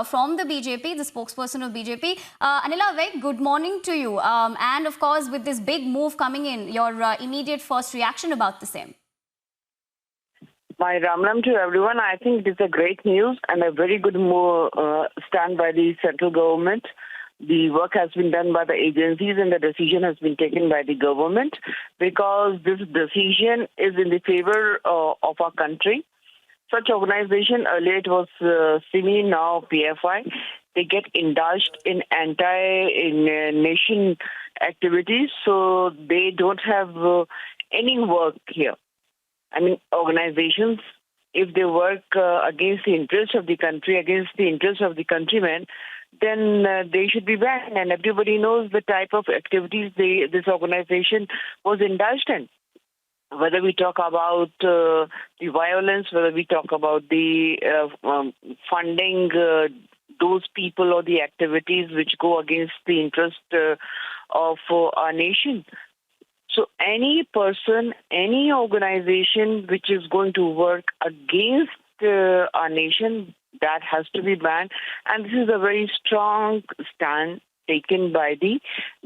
from the BJP, the spokesperson of BJP. Anila, very good morning to you. And of course, with this big move coming in, your immediate first reaction about the same. My Ram to everyone. I think it is a great news and a very good move, stand by the central government. The work has been done by the agencies and the decision has been taken by the government because this decision is in the favor of our country. Such organization, earlier it was SIMI, now PFI, they get indulged in anti-nation activities, so they don't have any work here. I mean, organizations, if they work against the interests of the country, against the interests of the countrymen, then they should be banned. And everybody knows the type of activities this organization was indulged in. Whether we talk about the violence, whether we talk about the funding those people or the activities which go against the interest of our nation. So any person, any organization which is going to work against our nation, that has to be banned. And this is a very strong stand taken by the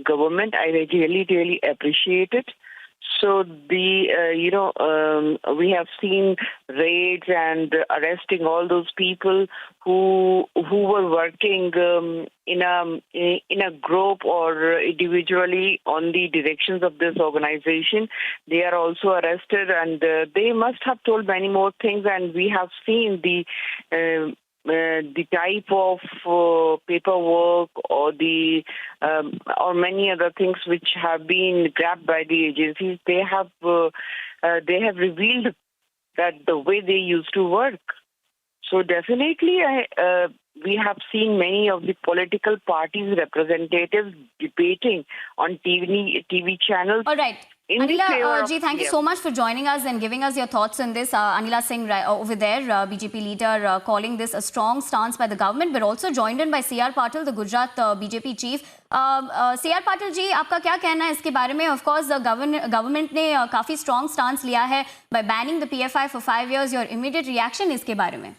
government. I really appreciate it. So we have seen raids and arresting all those people who were working in a group or individually on the directions of this organization. They are also arrested, and they must have told many more things. And we have seen the type of paperwork or many other things which have been grabbed by the agencies. They have revealed that the way they used to work. So definitely, we have seen many of the political parties' representatives debating on TV channels. All right. Anila ji, thank you so much for joining us and giving us your thoughts on this. Anila Singh over there, BJP leader, calling this a strong stance by the government, but also joined in by C.R. Patil, the Gujarat BJP chief. C.R. Patil ji, आपका क्या कहना है इसके बारे में? Of course, the government ने काफी strong stance लिया है by banning the PFI for 5 years. Your immediate reaction इसके बारे में?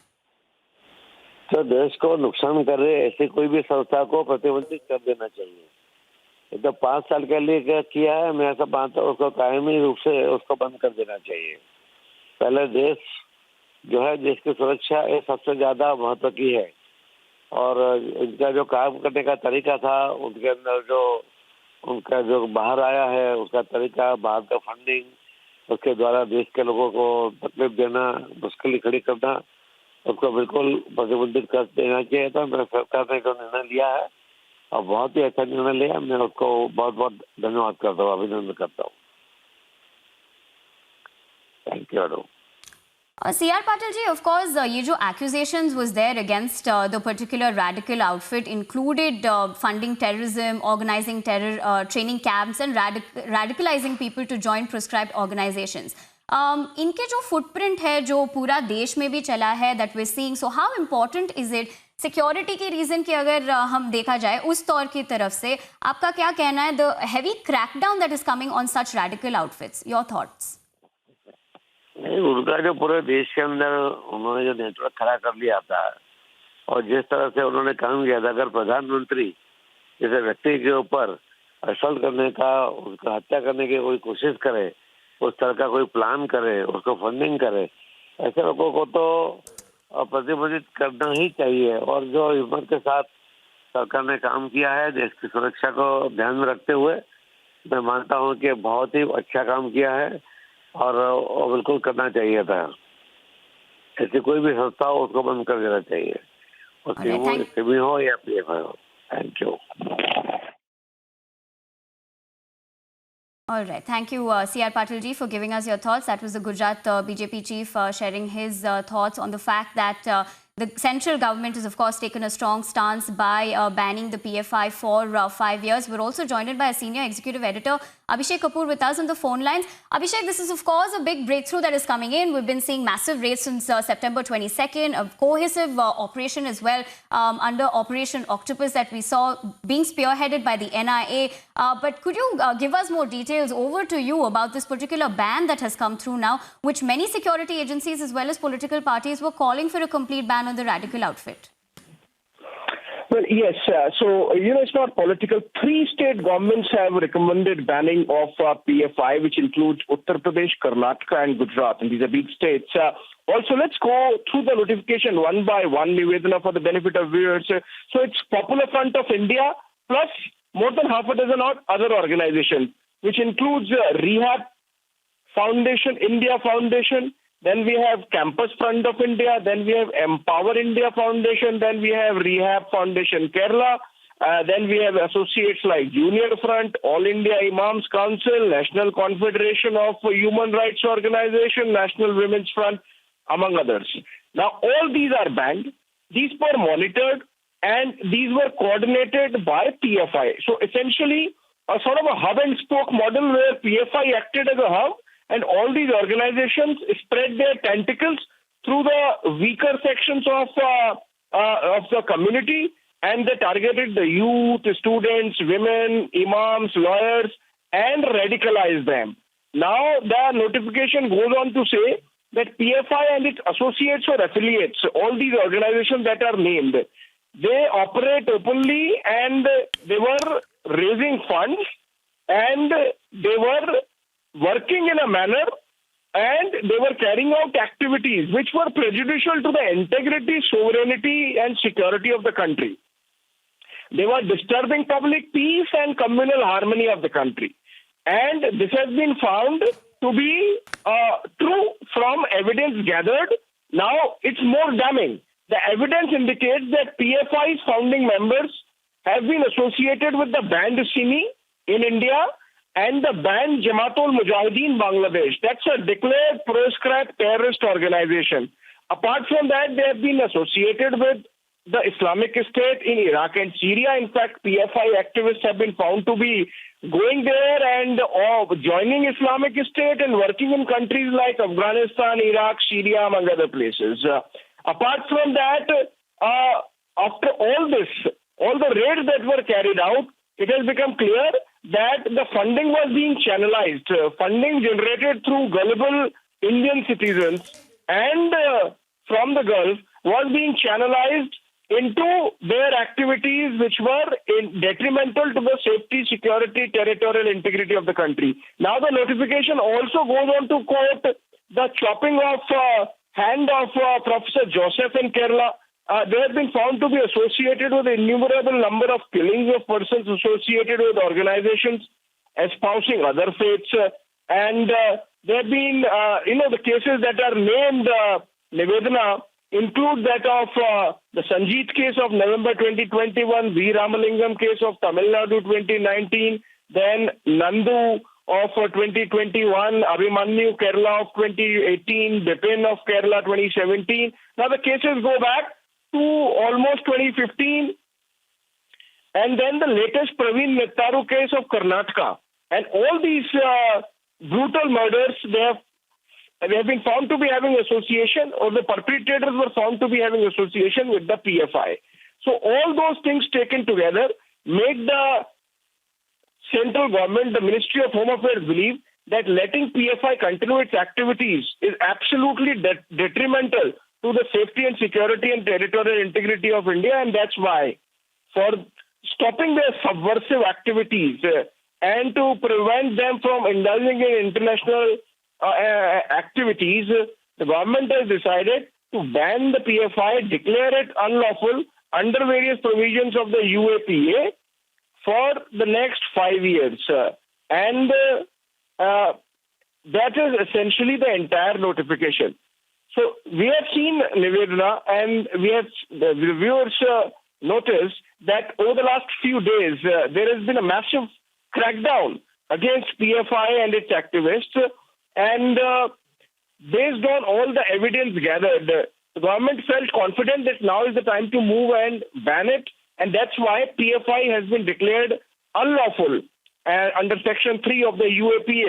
तो देश को नुकसान कर रहे ऐसी कोई भी संस्था को प्रतिबंधित कर देना चाहिए। तो 5 साल के लिए क्या किया है, मैं ऐसा मानता हूँ उसको कायमी रूप से उसको बंद कर देना चाहिए। पहले देश जो है, देश की सुरक्षा ये सबसे ज्यादा महत्व की है, और इनका जो काम करने का तरीका था, उनके अंदर उनका जो बाहर आया है उसका तरीका, बाहर का फंडिंग, उसके द्वारा देश के लोगों को तकलीफ देना, मुश्किल खड़ी करना, उसको बिल्कुल प्रतिबंधित कर देना चाहिए। तो मेरे सरकार ने जो निर्णय लिया है और बहुत ही अच्छा निर्णय लिया, मैं उसको बहुत बहुत धन्यवाद करता हूँ, अभिनंदन करता हूँ। Thank you. C.R. Patil ji, of course, ये जो accusations was there against the particular radical outfit included funding terrorism, organizing terror training camps and radicalizing people to join prescribed organizations. इनके जो footprint है जो पूरा देश में भी चला है, that we're seeing, so how important is it? Security की रीजन की अगर हम देखा जाए उस तौर की तरफ से, आपका क्या कहना है? The heavy crackdown that is coming on such radical outfits, your thoughts? नहीं, उनका जो पूरे देश के अंदर उन्होंने जो नेटवर्क खड़ा कर लिया था और जिस तरह से उन्होंने काम किया था, अगर प्रधानमंत्री जैसे व्यक्ति के ऊपर असल्ट करने का, उसका हत्या करने की कोई कोशिश करे, उस तरह का कोई प्लान करे, उसको फंडिंग करे, ऐसे लोगों को तो प्रतिबंधित करना ही चाहिए। और जो हिम्मत के साथ सरकार ने काम किया है देश की सुरक्षा को ध्यान में रखते हुए, मैं मानता हूं कि बहुत ही अच्छा काम किया है और बिल्कुल करना चाहिए था। ऐसी कोई भी संस्था हो उसको बंद कर देना चाहिए, सिमी हो या PFI हो। Thank you. All right. Thank you, C.R. Patil ji, for giving us your thoughts. That was the Gujarat BJP chief sharing his thoughts on the fact that the central government has, of course, taken a strong stance by banning the PFI for 5 years. We're also joined by a senior executive editor, Abhishek Kapoor, with us on the phone lines. Abhishek, this is, of course, a big breakthrough that is coming in. We've been seeing massive raids since September 22nd, a cohesive operation as well under Operation Octopus that we saw being spearheaded by the NIA. But could you give us more details over to you about this particular ban that has come through now, which many security agencies as well as political parties were calling for a complete ban on the radical outfit? Well, yes. It's not political. 3 state governments have recommended banning of PFI, which includes Uttar Pradesh, Karnataka, and Gujarat. And these are big states. Also, let's go through the notification one by one, Nivedana, for the benefit of viewers. So it's Popular Front of India plus more than half a dozen other organizations, which includes Rehab Foundation, India Foundation. Then we have Campus Front of India. Then we have Empower India Foundation. Then we have Rehab Foundation Kerala. Then we have associates like Junior Front, All India Imams Council, National Confederation of Human Rights Organization, National Women's Front, among others. Now, all these are banned. These were monitored and these were coordinated by PFI. So essentially, a sort of a hub and spoke model where PFI acted as a hub, and all these organizations spread their tentacles through the weaker sections of the community, and they targeted the youth, students, women, imams, lawyers, and radicalized them. Now, the notification goes on to say that PFI and its associates or affiliates, all these organizations that are named, they operate openly and they were raising funds and they were working in a manner and they were carrying out activities which were prejudicial to the integrity, sovereignty, and security of the country. They were disturbing public peace and communal harmony of the country. And this has been found to be true from evidence gathered. Now, it's more damning. The evidence indicates that PFI's founding members have been associated with the banned Sunni in India and the banned Jamaat-ul Mujahideen Bangladesh. That's a declared proscribed terrorist organization. Apart from that, they have been associated with the Islamic State in Iraq and Syria. In fact, PFI activists have been found to be going there and joining Islamic State and working in countries like Afghanistan, Iraq, Syria, among other places. Apart from that, after all this, all the raids that were carried out, it has become clear that the funding was being channelized. Funding generated through gullible Indian citizens and from the Gulf was being channelized into their activities which were detrimental to the safety, security, territorial integrity of the country. Now the notification also goes on to quote the chopping of hand of Professor Joseph in Kerala. They have been found to be associated with an innumerable number of killings of persons associated with organizations espousing other faiths. And there have been, the cases that are named, Nivedana, include that of the Sanjeet case of November 2021, V. Ramalingam case of Tamil Nadu 2019, then Nandu of 2021, Abhimanyu Kerala of 2018, Bipin of Kerala 2017. Now the cases go back to almost 2015, and then the latest Praveen Nettaru case of Karnataka. And all these brutal murders, they have been found to be having association, or the perpetrators were found to be having association with the PFI. So all those things taken together make the central government, the Ministry of Home Affairs, believe that letting PFI continue its activities is absolutely detrimental to the safety and security and territorial integrity of India, and that's why, for stopping their subversive activities and to prevent them from indulging in international activities, the government has decided to ban the PFI, declare it unlawful under various provisions of the UAPA for the next 5 years. And that is essentially the entire notification. So we have seen, Nivedana, and the viewers noticed that over the last few days, there has been a massive crackdown against PFI and its activists. And based on all the evidence gathered, the government felt confident that now is the time to move and ban it. And that's why PFI has been declared unlawful under Section 3 of the UAPA.